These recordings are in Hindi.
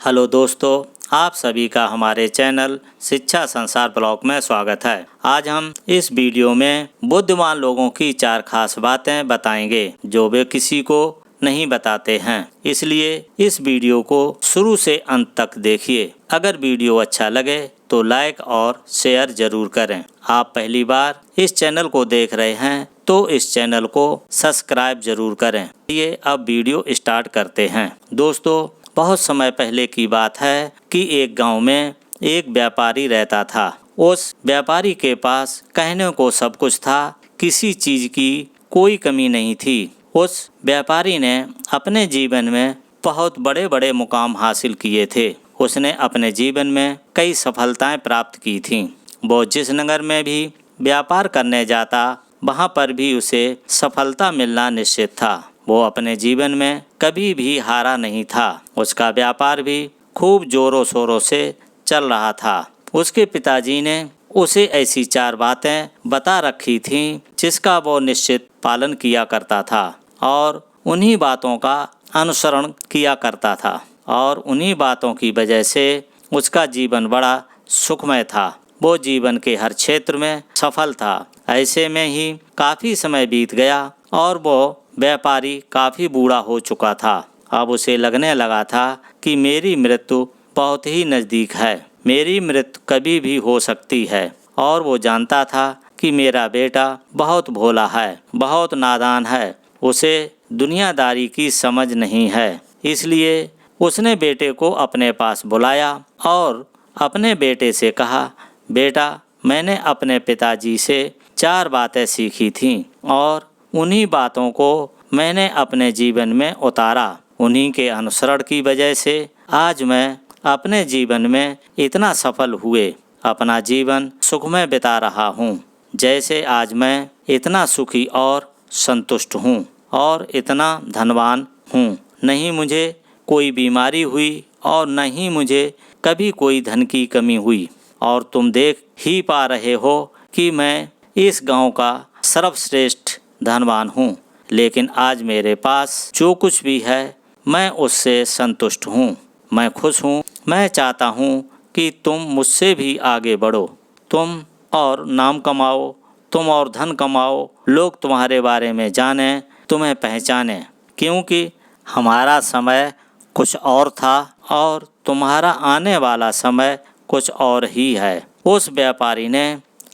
हेलो दोस्तों, आप सभी का हमारे चैनल शिक्षा संसार ब्लॉग में स्वागत है। आज हम इस वीडियो में बुद्धिमान लोगों की 4 खास बातें बताएंगे जो वे किसी को नहीं बताते हैं। इसलिए इस वीडियो को शुरू से अंत तक देखिए। अगर वीडियो अच्छा लगे तो लाइक और शेयर जरूर करें। आप पहली बार इस चैनल को देख रहे हैं तो इस चैनल को सब्सक्राइब जरूर करें। ये अब वीडियो स्टार्ट करते हैं। दोस्तों, बहुत समय पहले की बात है कि एक गांव में एक व्यापारी रहता था। उस व्यापारी के पास कहने को सब कुछ था, किसी चीज की कोई कमी नहीं थी। उस व्यापारी ने अपने जीवन में बहुत बड़े बड़े मुकाम हासिल किए थे। उसने अपने जीवन में कई सफलताएं प्राप्त की थीं। वो जिस नगर में भी व्यापार करने जाता, वहाँ पर भी उसे सफलता मिलना निश्चित था। वो अपने जीवन में कभी भी हारा नहीं था। उसका व्यापार भी खूब जोरों शोरों से चल रहा था। उसके पिताजी ने उसे ऐसी 4 बातें बता रखी थीं जिसका वो निश्चित पालन किया करता था और उन्हीं बातों का अनुसरण किया करता था। और उन्हीं बातों की वजह से उसका जीवन बड़ा सुखमय था। वो जीवन के हर क्षेत्र में सफल था। ऐसे में ही काफ़ी समय बीत गया और वो व्यापारी काफ़ी बूढ़ा हो चुका था। अब उसे लगने लगा था कि मेरी मृत्यु बहुत ही नज़दीक है। मेरी मृत्यु कभी भी हो सकती है। और वो जानता था कि मेरा बेटा बहुत भोला है, बहुत नादान है, उसे दुनियादारी की समझ नहीं है। इसलिए उसने बेटे को अपने पास बुलाया और अपने बेटे से कहा, बेटा, मैंने अपने पिताजी से 4 बातें सीखी थीं और उन्हीं बातों को मैंने अपने जीवन में उतारा। उन्हीं के अनुसरण की वजह से आज मैं अपने जीवन में इतना सफल हुए अपना जीवन सुखमय बिता रहा हूँ। जैसे आज मैं इतना सुखी और संतुष्ट हूँ और इतना धनवान हूँ। नहीं मुझे कोई बीमारी हुई और न ही मुझे कभी कोई धन की कमी हुई। और तुम देख ही पा रहे हो कि मैं इस गांव का सर्वश्रेष्ठ धनवान हूँ। लेकिन आज मेरे पास जो कुछ भी है मैं उससे संतुष्ट हूँ, मैं खुश हूँ। मैं चाहता हूँ कि तुम मुझसे भी आगे बढ़ो, तुम और नाम कमाओ, तुम और धन कमाओ, लोग तुम्हारे बारे में जानें, तुम्हें पहचानें। क्योंकि हमारा समय कुछ और था और तुम्हारा आने वाला समय कुछ और ही है। उस व्यापारी ने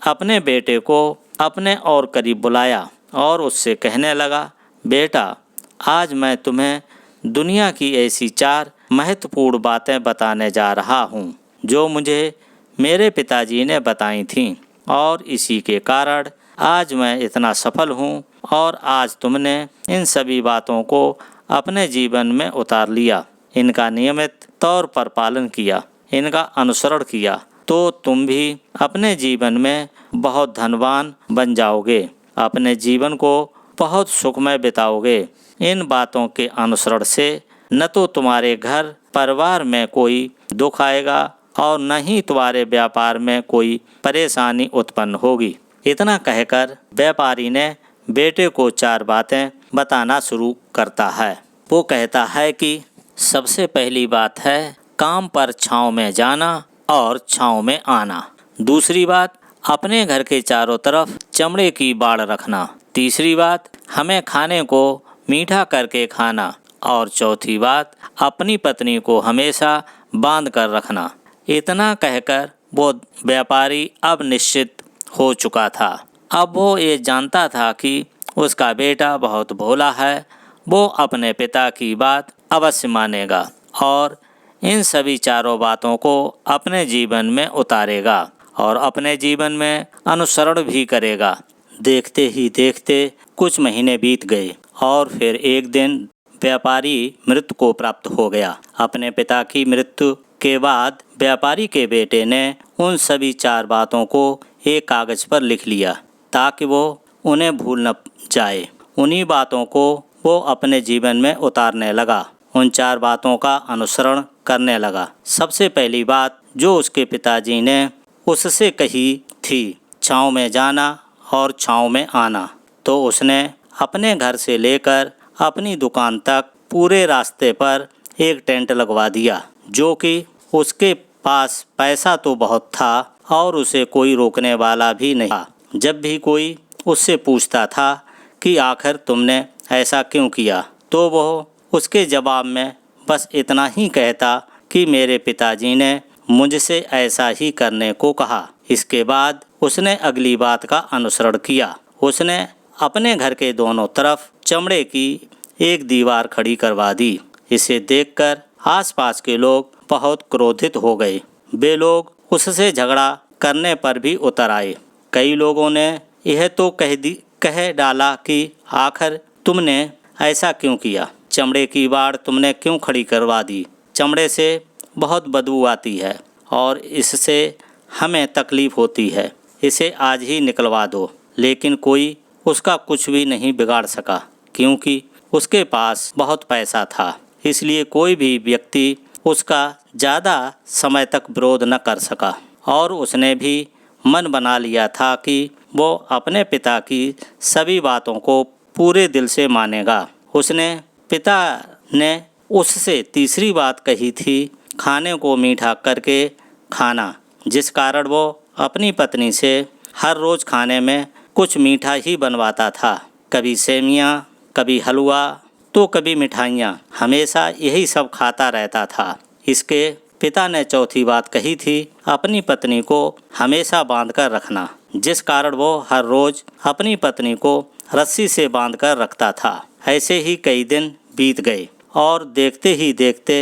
अपने बेटे को अपने और करीब बुलाया और उससे कहने लगा, बेटा, आज मैं तुम्हें दुनिया की ऐसी 4 महत्वपूर्ण बातें बताने जा रहा हूँ जो मुझे मेरे पिताजी ने बताई थीं और इसी के कारण आज मैं इतना सफल हूँ। और आज तुमने इन सभी बातों को अपने जीवन में उतार लिया, इनका नियमित तौर पर पालन किया, इनका अनुसरण किया, तो तुम भी अपने जीवन में बहुत धनवान बन जाओगे, अपने जीवन को बहुत सुखमय बिताओगे। इन बातों के अनुसरण से न तो तुम्हारे घर परिवार में कोई दुख आएगा और न ही तुम्हारे व्यापार में कोई परेशानी उत्पन्न होगी। इतना कहकर व्यापारी ने बेटे को 4 बातें बताना शुरू करता है। वो कहता है कि सबसे पहली बात है काम पर छाँव में जाना और छाँव में आना। दूसरी बात, अपने घर के चारों तरफ चमड़े की बाड़ रखना। तीसरी बात, हमें खाने को मीठा करके खाना। और चौथी बात, अपनी पत्नी को हमेशा बांध कर रखना। इतना कहकर वो व्यापारी अब निश्चित हो चुका था। अब वो ये जानता था कि उसका बेटा बहुत भोला है, वो अपने पिता की बात अवश्य मानेगा और इन सभी 4 बातों को अपने जीवन में उतारेगा और अपने जीवन में अनुसरण भी करेगा। देखते ही देखते कुछ महीने बीत गए और फिर एक दिन व्यापारी मृत्यु को प्राप्त हो गया। अपने पिता की मृत्यु के बाद व्यापारी के बेटे ने उन सभी 4 बातों को एक कागज पर लिख लिया ताकि वो उन्हें भूल न जाए। उन्हीं बातों को वो अपने जीवन में उतारने लगा, उन 4 बातों का अनुसरण करने लगा। सबसे पहली बात जो उसके पिताजी ने उससे कही थी, छाँव में जाना और छाँव में आना, तो उसने अपने घर से लेकर अपनी दुकान तक पूरे रास्ते पर एक टेंट लगवा दिया जो कि उसके पास पैसा तो बहुत था और उसे कोई रोकने वाला भी नहीं था। जब भी कोई उससे पूछता था कि आखिर तुमने ऐसा क्यों किया, तो वह उसके जवाब में बस इतना ही कहता कि मेरे पिताजी ने मुझसे ऐसा ही करने को कहा। इसके बाद उसने अगली बात का अनुसरण किया। उसने अपने घर के दोनों तरफ चमड़े की एक दीवार खड़ी करवा दी। इसे देखकर आसपास के लोग बहुत क्रोधित हो गए। वे लोग उससे झगड़ा करने पर भी उतर आए। कई लोगों ने यह तो कह डाला कि आखिर तुमने ऐसा क्यों किया, चमड़े की बाड़ तुमने क्यों खड़ी करवा दी, चमड़े से बहुत बदबू आती है और इससे हमें तकलीफ़ होती है, इसे आज ही निकलवा दो। लेकिन कोई उसका कुछ भी नहीं बिगाड़ सका, क्योंकि उसके पास बहुत पैसा था। इसलिए कोई भी व्यक्ति उसका ज़्यादा समय तक विरोध न कर सका और उसने भी मन बना लिया था कि वो अपने पिता की सभी बातों को पूरे दिल से मानेगा। उसने पिता ने उससे तीसरी बात कही थी, खाने को मीठा करके खाना, जिस कारण वो अपनी पत्नी से हर रोज़ खाने में कुछ मीठा ही बनवाता था। कभी सेमियाँ, कभी हलवा तो कभी मिठाइयाँ, हमेशा यही सब खाता रहता था। इसके पिता ने चौथी बात कही थी, अपनी पत्नी को हमेशा बांधकर रखना, जिस कारण वो हर रोज़ अपनी पत्नी को रस्सी से बांधकर रखता था। ऐसे ही कई दिन बीत गए और देखते ही देखते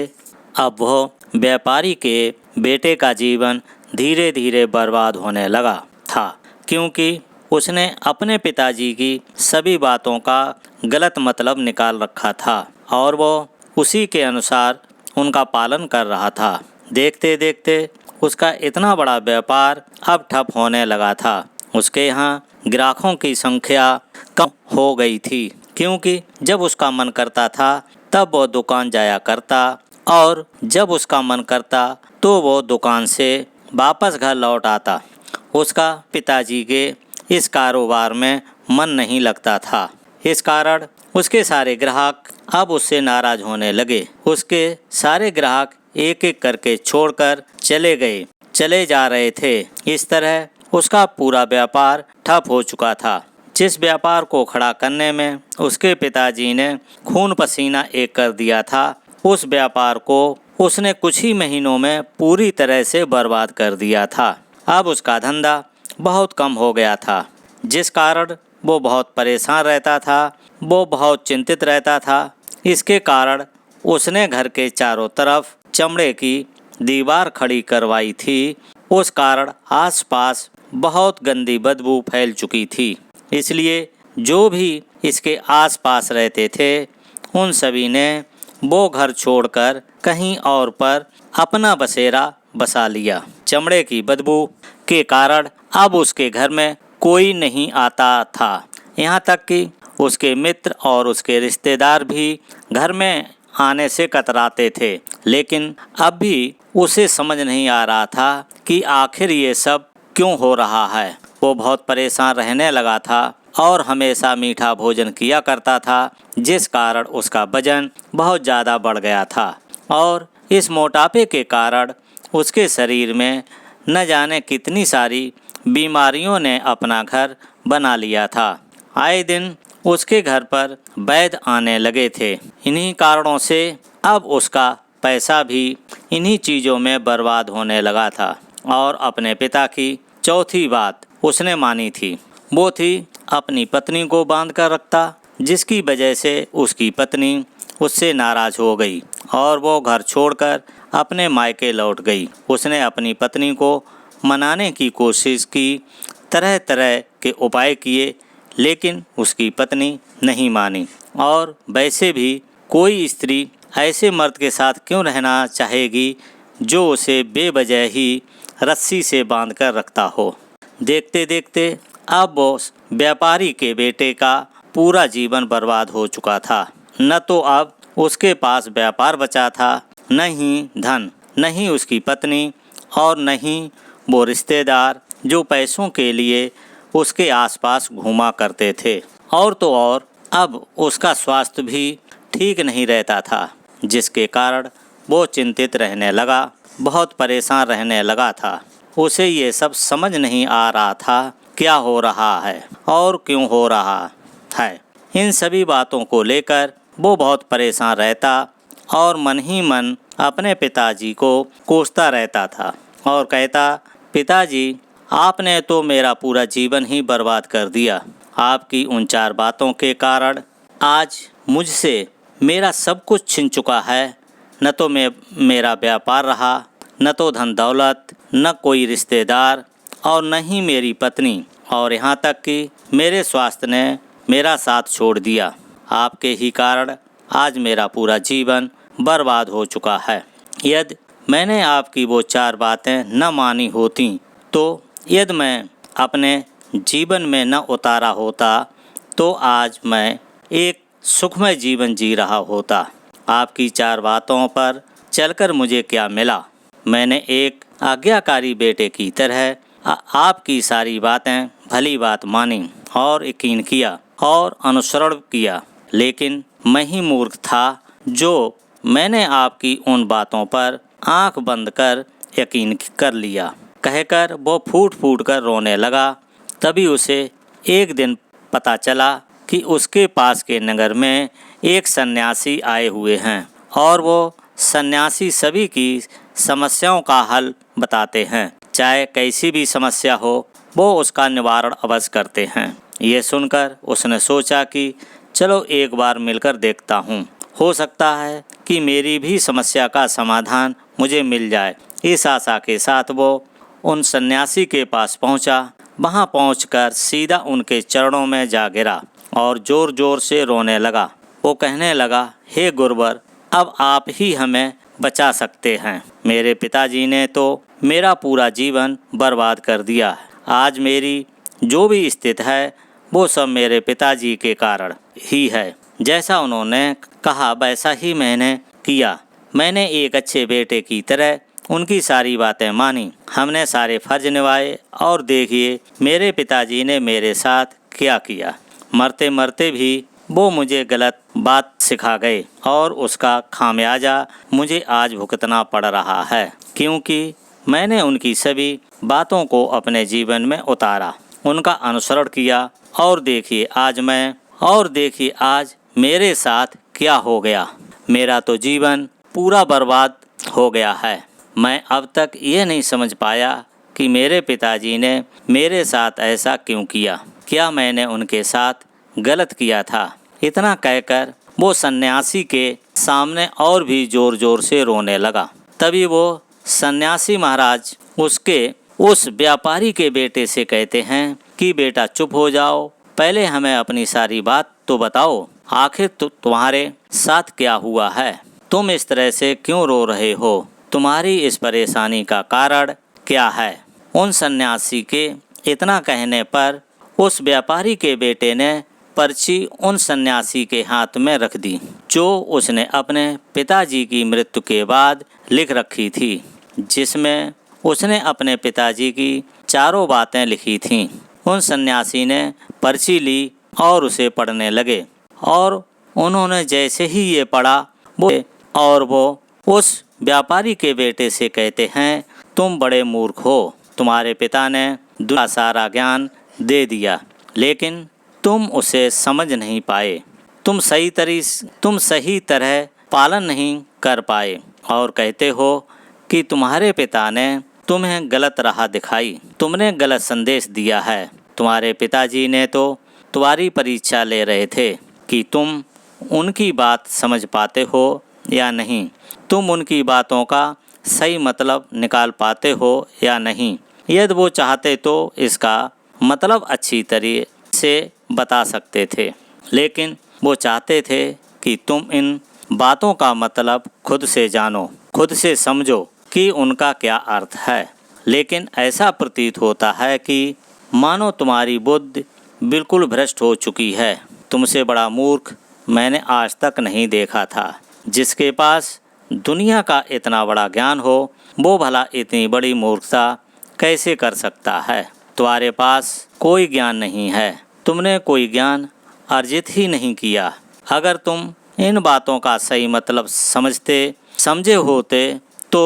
अब वह व्यापारी के बेटे का जीवन धीरे धीरे बर्बाद होने लगा था, क्योंकि उसने अपने पिताजी की सभी बातों का गलत मतलब निकाल रखा था और वो उसी के अनुसार उनका पालन कर रहा था। देखते देखते उसका इतना बड़ा व्यापार अब ठप होने लगा था। उसके यहाँ ग्राहकों की संख्या कम हो गई थी, क्योंकि जब उसका मन करता था तब वो दुकान जाया करता और जब उसका मन करता तो वो दुकान से वापस घर लौट आता। उसका पिताजी के इस कारोबार में मन नहीं लगता था। इस कारण उसके सारे ग्राहक अब उससे नाराज होने लगे। उसके सारे ग्राहक एक एक करके छोड़कर चले जा रहे थे। इस तरह उसका पूरा व्यापार ठप हो चुका था। जिस व्यापार को खड़ा करने में उसके पिताजी ने खून पसीना एक कर दिया था, उस व्यापार को उसने कुछ ही महीनों में पूरी तरह से बर्बाद कर दिया था। अब उसका धंधा बहुत कम हो गया था, जिस कारण वो बहुत परेशान रहता था, वो बहुत चिंतित रहता था। इसके कारण उसने घर के चारों तरफ चमड़े की दीवार खड़ी करवाई थी। उस कारण आसपास बहुत गंदी बदबू फैल चुकी थी। इसलिए जो भी इसके आसपास रहते थे उन सभी ने वो घर छोड़कर कहीं और पर अपना बसेरा बसा लिया। चमड़े की बदबू के कारण अब उसके घर में कोई नहीं आता था। यहाँ तक कि उसके मित्र और उसके रिश्तेदार भी घर में आने से कतराते थे। लेकिन अब भी उसे समझ नहीं आ रहा था कि आखिर ये सब क्यों हो रहा है। वो बहुत परेशान रहने लगा था और हमेशा मीठा भोजन किया करता था, जिस कारण उसका वजन बहुत ज़्यादा बढ़ गया था और इस मोटापे के कारण उसके शरीर में न जाने कितनी सारी बीमारियों ने अपना घर बना लिया था। आए दिन उसके घर पर वैद्य आने लगे थे। इन्हीं कारणों से अब उसका पैसा भी इन्हीं चीज़ों में बर्बाद होने लगा था। और अपने पिता की चौथी बात उसने मानी थी, वो थी अपनी पत्नी को बांध कर रखता, जिसकी वजह से उसकी पत्नी उससे नाराज़ हो गई और वो घर छोड़कर अपने मायके लौट गई। उसने अपनी पत्नी को मनाने की कोशिश की, तरह तरह के उपाय किए, लेकिन उसकी पत्नी नहीं मानी। और वैसे भी कोई स्त्री ऐसे मर्द के साथ क्यों रहना चाहेगी जो उसे बेवजह ही रस्सी से बांधकर रखता हो। देखते देखते अब वो व्यापारी के बेटे का पूरा जीवन बर्बाद हो चुका था। न तो अब उसके पास व्यापार बचा था, न ही धन, न ही उसकी पत्नी और न ही वो रिश्तेदार जो पैसों के लिए उसके आसपास घूमा करते थे। और तो और अब उसका स्वास्थ्य भी ठीक नहीं रहता था, जिसके कारण वो चिंतित रहने लगा, बहुत परेशान रहने लगा था। उसे ये सब समझ नहीं आ रहा था क्या हो रहा है और क्यों हो रहा है। इन सभी बातों को लेकर वो बहुत परेशान रहता और मन ही मन अपने पिताजी को कोसता रहता था और कहता, पिताजी, आपने तो मेरा पूरा जीवन ही बर्बाद कर दिया। आपकी उन 4 बातों के कारण आज मुझसे मेरा सब कुछ छिन चुका है। न तो मेरा व्यापार रहा, न तो धन दौलत, न कोई रिश्तेदार और न ही मेरी पत्नी, और यहाँ तक कि मेरे स्वास्थ्य ने मेरा साथ छोड़ दिया। आपके ही कारण आज मेरा पूरा जीवन बर्बाद हो चुका है। यदि मैंने आपकी वो 4 बातें न मानी होती, तो यदि मैं अपने जीवन में न उतारा होता, तो आज मैं एक सुखमय जीवन जी रहा होता। आपकी 4 बातों पर चलकर मुझे क्या मिला? मैंने एक आज्ञाकारी बेटे की तरह आपकी सारी बातें भली बात मानी और यकीन किया और अनुसरण किया, लेकिन मैं ही मूर्ख था जो मैंने आपकी उन बातों पर आंख बंद कर यकीन कर लिया। कहकर वो फूट फूट कर रोने लगा। तभी उसे एक दिन पता चला कि उसके पास के नगर में एक सन्यासी आए हुए हैं और वो सन्यासी सभी की समस्याओं का हल बताते हैं। चाहे कैसी भी समस्या हो, वो उसका निवारण अवश्य करते हैं। ये सुनकर उसने सोचा कि चलो एक बार मिलकर देखता हूँ, हो सकता है कि मेरी भी समस्या का समाधान मुझे मिल जाए। इस आशा के साथ वो उन सन्यासी के पास पहुँचा। वहाँ पहुँचकर सीधा उनके चरणों में जा गिरा और ज़ोर ज़ोर से रोने लगा। वो कहने लगा, हे गुरुवर, अब आप ही हमें बचा सकते हैं। मेरे पिताजी ने तो मेरा पूरा जीवन बर्बाद कर दिया। आज मेरी जो भी स्थिति है वो सब मेरे पिताजी के कारण ही है। जैसा उन्होंने कहा वैसा ही मैंने किया। मैंने एक अच्छे बेटे की तरह उनकी सारी बातें मानी। हमने सारे फर्ज निभाए और देखिए मेरे पिताजी ने मेरे साथ क्या किया। मरते मरते भी वो मुझे गलत बात सिखा गए और उसका खामियाजा मुझे आज भुगतना पड़ रहा है, क्योंकि मैंने उनकी सभी बातों को अपने जीवन में उतारा, उनका अनुसरण किया और देखिए आज मेरे साथ क्या हो गया। मेरा तो जीवन पूरा बर्बाद हो गया है। मैं अब तक ये नहीं समझ पाया कि मेरे पिताजी ने मेरे साथ ऐसा क्यों किया। क्या मैंने उनके साथ गलत किया था? इतना कहकर वो सन्यासी के सामने और भी जोर जोर से रोने लगा। तभी वो सन्यासी महाराज उसके उस व्यापारी के बेटे से कहते हैं कि बेटा चुप हो जाओ, पहले हमें अपनी सारी बात तो बताओ। आखिर तुम्हारे साथ क्या हुआ है? तुम इस तरह से क्यों रो रहे हो? तुम्हारी इस परेशानी का कारण क्या है? उन सन्यासी के इतना कहने पर उस व्यापारी के बेटे ने पर्ची उन सन्यासी के हाथ में रख दी, जो उसने अपने पिताजी की मृत्यु के बाद लिख रखी थी, जिसमें उसने अपने पिताजी की 4 बातें लिखी थीं। उन सन्यासी ने पर्ची ली और उसे पढ़ने लगे और उन्होंने जैसे ही ये पढ़ा वो उस व्यापारी के बेटे से कहते हैं, तुम बड़े मूर्ख हो। तुम्हारे पिता ने दुनिया सारा ज्ञान दे दिया, लेकिन तुम उसे समझ नहीं पाए। तुम सही तरह पालन नहीं कर पाए और कहते हो कि तुम्हारे पिता ने तुम्हें गलत राह दिखाई, तुमने गलत संदेश दिया है। तुम्हारे पिताजी ने तो तुम्हारी परीक्षा ले रहे थे कि तुम उनकी बात समझ पाते हो या नहीं, तुम उनकी बातों का सही मतलब निकाल पाते हो या नहीं। यदि वो चाहते तो इसका मतलब अच्छी तरह से बता सकते थे, लेकिन वो चाहते थे कि तुम इन बातों का मतलब खुद से जानो, खुद से समझो कि उनका क्या अर्थ है। लेकिन ऐसा प्रतीत होता है कि मानो तुम्हारी बुद्धि बिल्कुल भ्रष्ट हो चुकी है। तुमसे बड़ा मूर्ख मैंने आज तक नहीं देखा था। जिसके पास दुनिया का इतना बड़ा ज्ञान हो, वो भला इतनी बड़ी मूर्खता कैसे कर सकता है। तुम्हारे पास कोई ज्ञान नहीं है, तुमने कोई ज्ञान अर्जित ही नहीं किया। अगर तुम इन बातों का सही मतलब समझे होते तो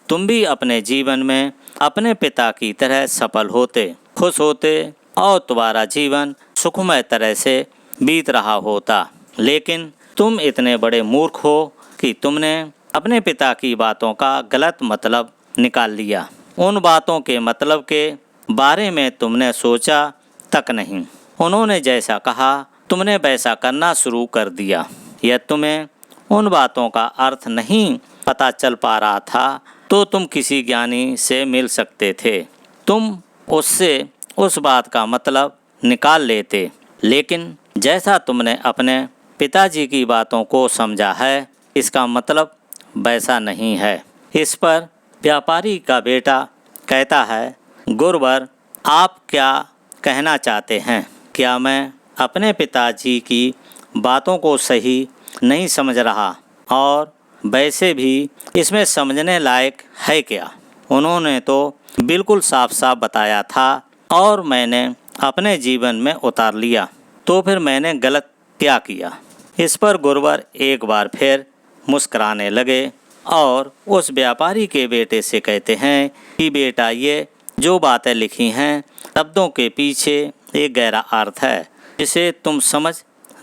तुम भी अपने जीवन में अपने पिता की तरह सफल होते, खुश होते और तुम्हारा जीवन सुखमय तरह से बीत रहा होता। लेकिन तुम इतने बड़े मूर्ख हो कि तुमने अपने पिता की बातों का गलत मतलब निकाल लिया। उन बातों के मतलब के बारे में तुमने सोचा तक नहीं। उन्होंने जैसा कहा तुमने वैसा करना शुरू कर दिया। यह तुम्हें उन बातों का अर्थ नहीं पता चल पा रहा था तो तुम किसी ज्ञानी से मिल सकते थे, तुम उससे उस बात का मतलब निकाल लेते। लेकिन जैसा तुमने अपने पिताजी की बातों को समझा है, इसका मतलब वैसा नहीं है। इस पर व्यापारी का बेटा कहता है, गुरुवर आप क्या कहना चाहते हैं? क्या मैं अपने पिताजी की बातों को सही नहीं समझ रहा? और वैसे भी इसमें समझने लायक है क्या? उन्होंने तो बिल्कुल साफ साफ बताया था और मैंने अपने जीवन में उतार लिया, तो फिर मैंने गलत क्या किया? इस पर गुरुवर एक बार फिर मुस्कुराने लगे और उस व्यापारी के बेटे से कहते हैं कि बेटा, ये जो बातें लिखी हैं शब्दों के पीछे एक गहरा अर्थ है जिसे तुम समझ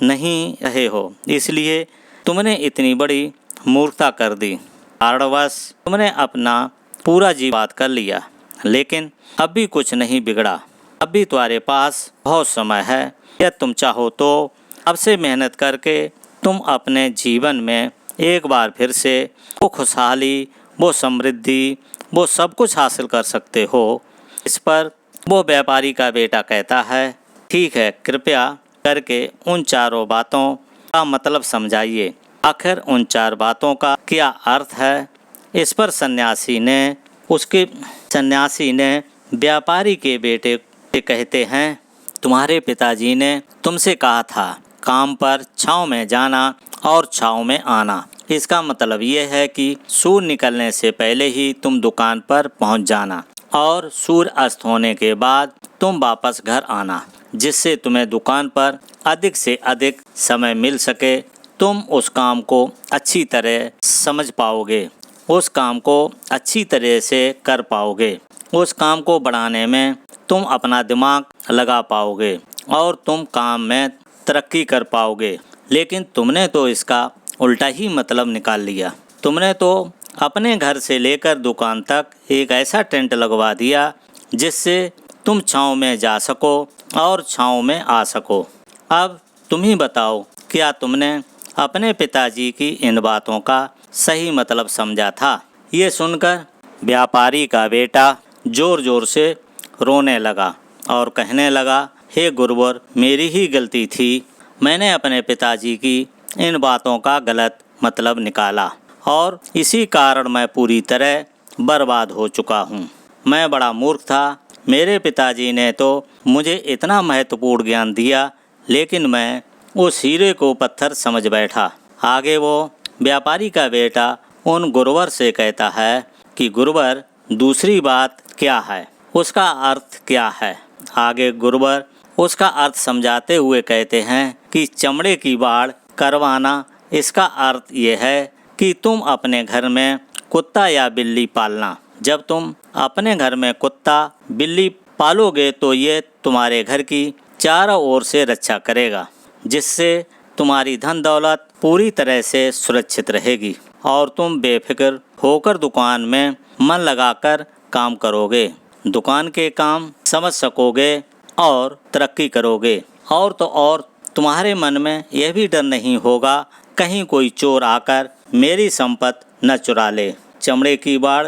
नहीं रहे हो, इसलिए तुमने इतनी बड़ी मूर्खता कर दी। कारणवश तुमने अपना पूरा जीवन कर लिया, लेकिन अब भी कुछ नहीं बिगड़ा। अब भी तुम्हारे पास बहुत समय है। यदि तुम चाहो तो अब से मेहनत करके तुम अपने जीवन में एक बार फिर से वो खुशहाली, वो समृद्धि, वो सब कुछ हासिल कर सकते हो। इस पर वो व्यापारी का बेटा कहता है, ठीक है, कृपया करके उन चारों बातों का मतलब समझाइए। आखिर उन चार बातों का क्या अर्थ है? इस पर सन्यासी ने व्यापारी के बेटे से कहते हैं, तुम्हारे पिताजी ने तुमसे कहा था काम पर छाँव में जाना और छाँव में आना। इसका मतलब ये है कि सूर्य निकलने से पहले ही तुम दुकान पर पहुंच जाना और सूर्य अस्त होने के बाद तुम वापस घर आना, जिससे तुम्हें दुकान पर अधिक से अधिक समय मिल सके। तुम उस काम को अच्छी तरह समझ पाओगे, उस काम को अच्छी तरह से कर पाओगे, उस काम को बढ़ाने में तुम अपना दिमाग लगा पाओगे और तुम काम में तरक्की कर पाओगे। लेकिन तुमने तो इसका उल्टा ही मतलब निकाल लिया। तुमने तो अपने घर से लेकर दुकान तक एक ऐसा टेंट लगवा दिया जिससे तुम छाँव में जा सको और छाँव में आ सको। अब तुम ही बताओ, क्या तुमने अपने पिताजी की इन बातों का सही मतलब समझा था? ये सुनकर व्यापारी का बेटा जोर जोर से रोने लगा और कहने लगा, हे गुरुवर, मेरी ही गलती थी। मैंने अपने पिताजी की इन बातों का गलत मतलब निकाला और इसी कारण मैं पूरी तरह बर्बाद हो चुका हूँ। मैं बड़ा मूर्ख था। मेरे पिताजी ने तो मुझे इतना महत्वपूर्ण ज्ञान दिया, लेकिन मैं उस हीरे को पत्थर समझ बैठा। आगे वो व्यापारी का बेटा उन गुरुवर से कहता है कि गुरुवर, दूसरी बात क्या है? उसका अर्थ क्या है? आगे गुरुवर उसका अर्थ समझाते हुए कहते हैं कि चमड़े की बाड़ करवाना, इसका अर्थ ये है कि तुम अपने घर में कुत्ता या बिल्ली पालना। जब तुम अपने घर में कुत्ता बिल्ली पालोगे तो ये तुम्हारे घर की चारों ओर से रक्षा करेगा, जिससे तुम्हारी धन दौलत पूरी तरह से सुरक्षित रहेगी और तुम बेफिक्र होकर दुकान में मन लगाकर काम करोगे, दुकान के काम समझ सकोगे और तरक्की करोगे। और तो और तुम्हारे मन में यह भी डर नहीं होगा कहीं कोई चोर आकर मेरी संपत्ति न चुरा ले। चमड़े की बाड़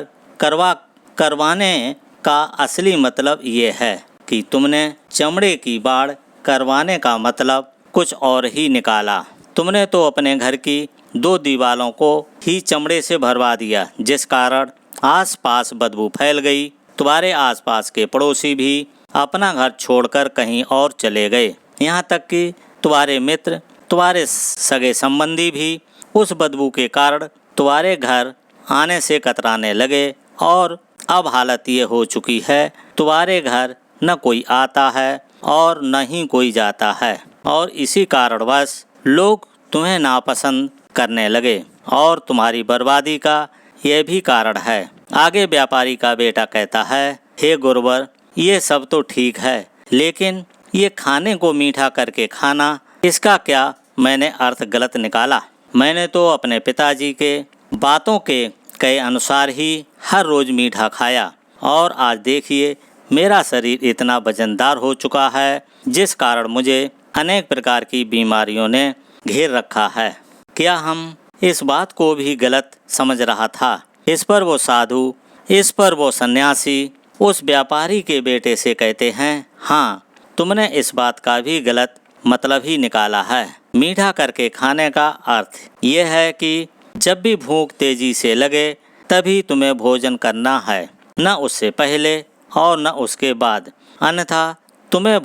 करवाने का असली मतलब ये है कि तुमने चमड़े की बाड़ करवाने का मतलब कुछ और ही निकाला। तुमने तो अपने घर की 2 दीवारों को ही चमड़े से भरवा दिया, जिस कारण आसपास बदबू फैल गई। तुम्हारे आसपास के पड़ोसी भी अपना घर छोड़कर कहीं और चले गए। यहाँ तक कि तुम्हारे मित्र, तुम्हारे सगे संबंधी भी उस बदबू के कारण तुम्हारे घर आने से कतराने लगे और अब हालत ये हो चुकी है, तुम्हारे घर न कोई आता है और न ही कोई जाता है और इसी कारणवश लोग तुम्हें नापसंद करने लगे और तुम्हारी बर्बादी का यह भी कारण है। आगे व्यापारी का बेटा कहता है, हे गुरुवर, ये सब तो ठीक है, लेकिन ये खाने को मीठा करके खाना, इसका क्या मैंने अर्थ गलत निकाला? मैंने तो अपने पिताजी के बातों के कहे अनुसार ही हर रोज मीठा खाया और आज देखिए मेरा शरीर इतना वजनदार हो चुका है, जिस कारण मुझे अनेक प्रकार की बीमारियों ने घेर रखा है। क्या हम इस बात को भी गलत समझ रहा था? इस पर वो साधु, इस पर वो सन्यासी उस व्यापारी के बेटे से कहते हैं, हाँ, तुमने इस बात का भी गलत मतलब ही निकाला है। मीठा करके खाने का अर्थ यह है कि जब भी भूख तेजी से लगे तभी तुम्हें भोजन करना है, न उससे पहले और न उसके बाद, अन्यथा तुम्हें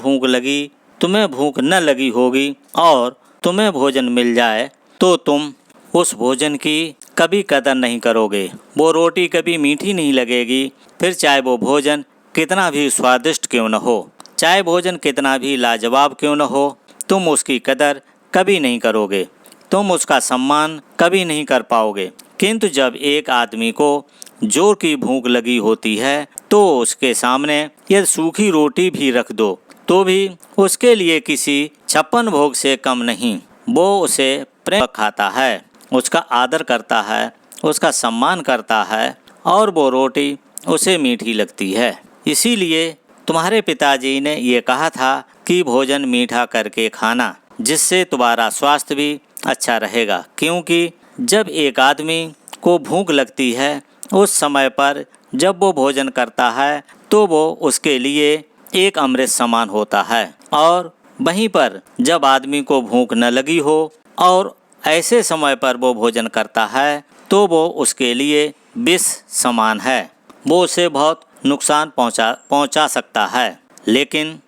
भूख न लगी होगी और तुम्हें भोजन मिल जाए तो तुम उस भोजन की कभी कदर नहीं करोगे। वो रोटी कभी मीठी नहीं लगेगी, फिर चाहे वो भोजन कितना भी स्वादिष्ट क्यों न हो, चाहे भोजन कितना भी लाजवाब क्यों न हो, तुम उसकी कदर कभी नहीं करोगे, तुम उसका सम्मान कभी नहीं कर पाओगे। किंतु जब एक आदमी को जोर की भूख लगी होती है तो उसके सामने यदि सूखी रोटी भी रख दो तो भी उसके लिए किसी 56 भोग से कम नहीं। वो उसे प्रेम खाता है, उसका आदर करता है, उसका सम्मान करता है और वो रोटी उसे मीठी लगती है। इसीलिए तुम्हारे पिताजी ने ये कहा था कि भोजन मीठा करके खाना, जिससे तुम्हारा स्वास्थ्य भी अच्छा रहेगा। क्योंकि जब एक आदमी को भूख लगती है उस समय पर जब वो भोजन करता है तो वो उसके लिए एक अमृत समान होता है, और वहीं पर जब आदमी को भूख न लगी हो और ऐसे समय पर वो भोजन करता है तो वो उसके लिए विष समान है। वो उसे बहुत नुकसान पहुंचा सकता है, लेकिन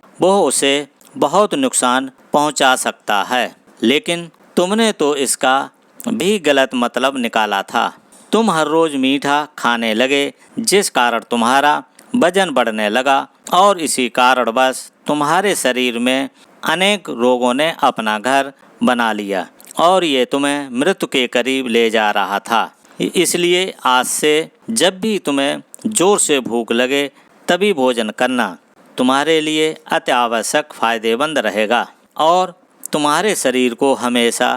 लेकिन तुमने तो इसका भी गलत मतलब निकाला था। तुम हर रोज मीठा खाने लगे, जिस कारण तुम्हारा वजन बढ़ने लगा और इसी कारणवश तुम्हारे शरीर में अनेक रोगों ने अपना घर बना लिया और ये तुम्हें मृत्यु के करीब ले जा रहा था। इसलिए आज से जब भी तुम्हें जोर से भूख लगे तभी भोजन करना तुम्हारे लिए अति आवश्यक फायदेमंद रहेगा और तुम्हारे शरीर को हमेशा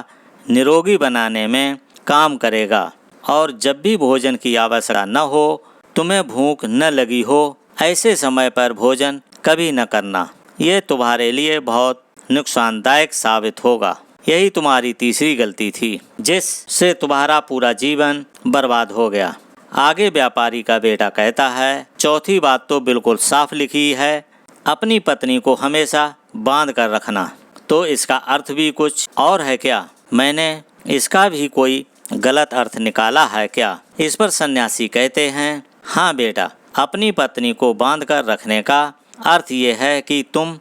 निरोगी बनाने में काम करेगा। और जब भी भोजन की आवश्यकता न हो, तुम्हें भूख न लगी हो, ऐसे समय पर भोजन कभी न करना। ये तुम्हारे लिए बहुत नुकसानदायक साबित होगा। यही तुम्हारी तीसरी गलती थी, जिससे तुम्हारा पूरा जीवन बर्बाद हो गया। आगे व्यापारी का बेटा कहता है, चौथी बात तो बिल्कुल साफ लिखी है, अपनी पत्नी को हमेशा बांध कर रखना। तो इसका अर्थ भी कुछ और है क्या? मैंने इसका भी कोई गलत अर्थ निकाला है क्या? इस पर सन्यासी कहते हैं, हाँ बेटा, अपनी पत्नी को बांध कर रखने का अर्थ ये है कि तुम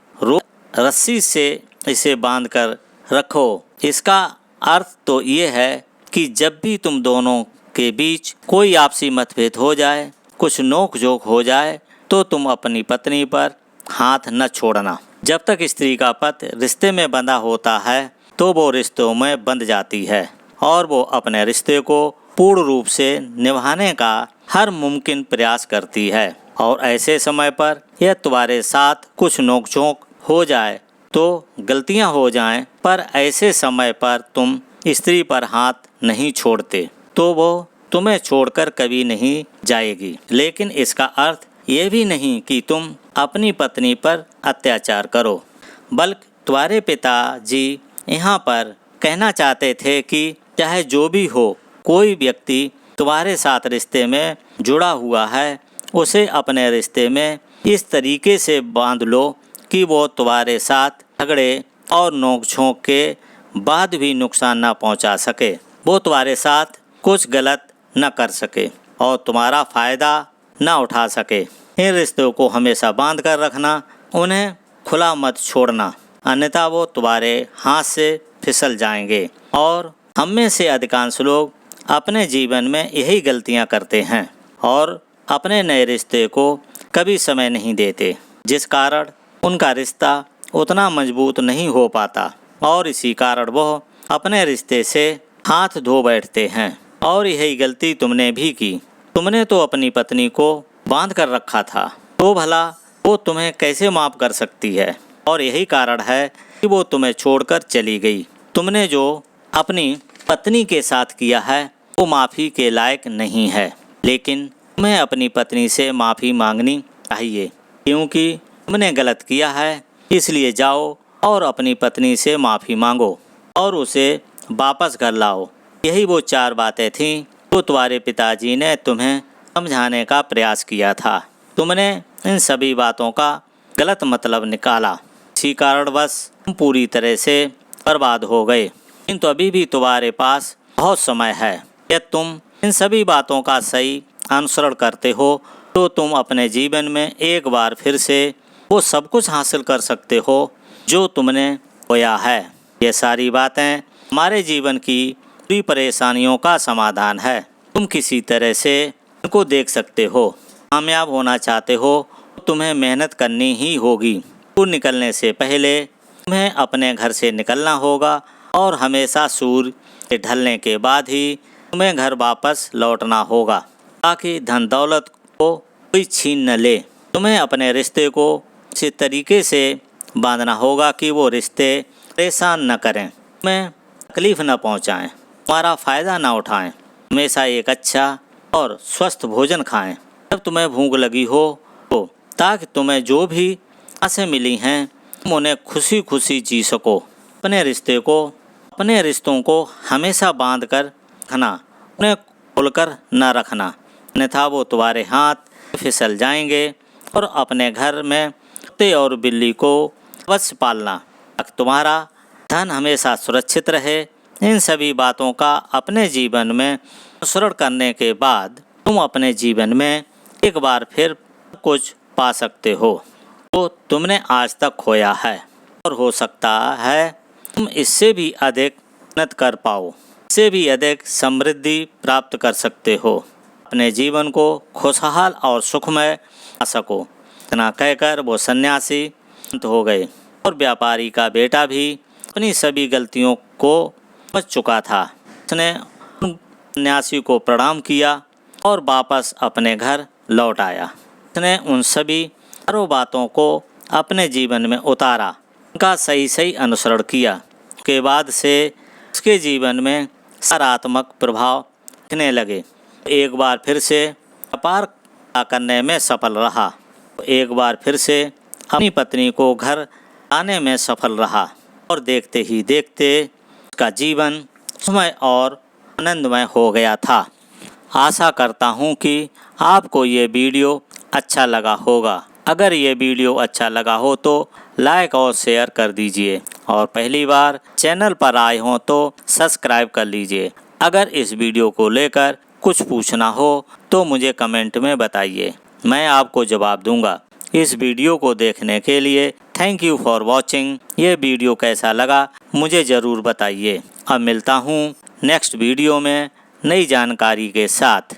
रस्सी से इसे बांध कर रखो। इसका अर्थ तो ये है कि जब भी तुम दोनों के बीच कोई आपसी मतभेद हो जाए, कुछ नोक झोंक हो जाए, तो तुम अपनी पत्नी पर हाथ न छोड़ना। जब तक स्त्री का पति रिश्ते में बंधा होता है तो वो रिश्तों में बंध जाती है और वो अपने रिश्ते को पूर्ण रूप से निभाने का हर मुमकिन प्रयास करती है। और ऐसे समय पर यह तुम्हारे साथ कुछ नोकझोंक हो जाए तो गलतियां हो जाएं, पर ऐसे समय पर तुम स्त्री पर हाथ नहीं छोड़ते तो वो तुम्हें छोड़कर कभी नहीं जाएगी। लेकिन इसका अर्थ ये भी नहीं कि तुम अपनी पत्नी पर अत्याचार करो, बल्कि तुम्हारे पिताजी यहाँ पर कहना चाहते थे कि चाहे जो भी हो, कोई व्यक्ति तुम्हारे साथ रिश्ते में जुड़ा हुआ है, उसे अपने रिश्ते में इस तरीके से बांध लो कि वो तुम्हारे साथ झगड़े और नोक-झोंक के बाद भी नुकसान ना पहुंचा सके, वो तुम्हारे साथ कुछ गलत न कर सके और तुम्हारा फ़ायदा न उठा सके। इन रिश्तों को हमेशा बांध कर रखना, उन्हें खुला मत छोड़ना, अन्यथा वो तुम्हारे हाथ से फिसल जाएंगे। और हम में से अधिकांश लोग अपने जीवन में यही गलतियां करते हैं और अपने नए रिश्ते को कभी समय नहीं देते, जिस कारण उनका रिश्ता उतना मजबूत नहीं हो पाता और इसी कारण वह अपने रिश्ते से हाथ धो बैठते हैं। और यही गलती तुमने भी की। तुमने तो अपनी पत्नी को बांध कर रखा था, तो भला वो तुम्हें कैसे माफ कर सकती है? और यही कारण है कि वो तुम्हें छोड़कर चली गई। तुमने जो अपनी पत्नी के साथ किया है वो माफ़ी के लायक नहीं है, लेकिन तुम्हें अपनी पत्नी से माफ़ी मांगनी चाहिए, क्योंकि तुमने गलत किया है। इसलिए जाओ और अपनी पत्नी से माफ़ी मांगो और उसे वापस घर लाओ। यही वो 4 बातें थीं जो तुम्हारे पिताजी ने तुम्हें समझाने का प्रयास किया था। तुमने इन सभी बातों का गलत मतलब निकाला। इसी कारणवश तुम पूरी तरह से बर्बाद हो गए। किंतु अभी भी तुम्हारे पास बहुत समय है। यदि तुम इन सभी बातों का सही अनुसरण करते हो तो तुम अपने जीवन में एक बार फिर से वो सब कुछ हासिल कर सकते हो जो तुमने खोया है। ये सारी बातें हमारे जीवन की पूरी परेशानियों का समाधान है। तुम किसी तरह से इनको देख सकते हो। कामयाब होना चाहते हो तो तुम्हें मेहनत करनी ही होगी। सूर्य निकलने से पहले तुम्हें अपने घर से निकलना होगा और हमेशा सूर्य के ढलने के बाद ही तुम्हें घर वापस लौटना होगा, ताकि धन दौलत को कोई छीन न ले। तुम्हें अपने रिश्ते को इसी तरीके से बांधना होगा कि वो रिश्ते परेशान न करें, तुम्हें तकलीफ न पहुंचाएं, तुम्हारा फ़ायदा न उठाएं। हमेशा एक अच्छा और स्वस्थ भोजन खाएं जब तुम्हें भूख लगी हो तो, ताकि तुम्हें जो भी आसें मिली हैं तुम उन्हें खुशी खुशी जी सको। अपने रिश्तों को हमेशा बांध कर रखना, उन्हें खोलकर न रखना, अन्यथा वो तुम्हारे हाथ फिसल जाएंगे। और अपने घर में कुत्ते और बिल्ली को अवश्य पालना ताकि तुम्हारा धन हमेशा सुरक्षित रहे। इन सभी बातों का अपने जीवन में अनुसरण करने के बाद तुम अपने जीवन में एक बार फिर कुछ पा सकते हो तो तुमने आज तक खोया है, और हो सकता है तुम इससे भी अधिक उन्नत कर पाओ, इससे भी अधिक समृद्धि प्राप्त कर सकते हो, अपने जीवन को खुशहाल और सुखमय बना सको। इतना कहकर वो सन्यासी अंत हो गए और व्यापारी का बेटा भी अपनी सभी गलतियों को समझ चुका था। उसने सन्यासी को प्रणाम किया और वापस अपने घर लौट आया। उसने उन सभी चारों बातों को अपने जीवन में उतारा, उनका सही अनुसरण किया। उसके बाद से उसके जीवन में सकारात्मक प्रभाव दिखने लगे। एक बार फिर से व्यापार करने में सफल रहा, एक बार फिर से अपनी पत्नी को घर लाने में सफल रहा और देखते ही देखते उसका जीवन सुखमय और आनंदमय हो गया था। आशा करता हूँ कि आपको ये वीडियो अच्छा लगा होगा। अगर ये वीडियो अच्छा लगा हो तो लाइक और शेयर कर दीजिए, और पहली बार चैनल पर आए हों तो सब्सक्राइब कर लीजिए। अगर इस वीडियो को लेकर कुछ पूछना हो तो मुझे कमेंट में बताइए, मैं आपको जवाब दूंगा। इस वीडियो को देखने के लिए थैंक यू फॉर वॉचिंग। ये वीडियो कैसा लगा मुझे ज़रूर बताइए। अब मिलता हूँ नेक्स्ट वीडियो में नई जानकारी के साथ।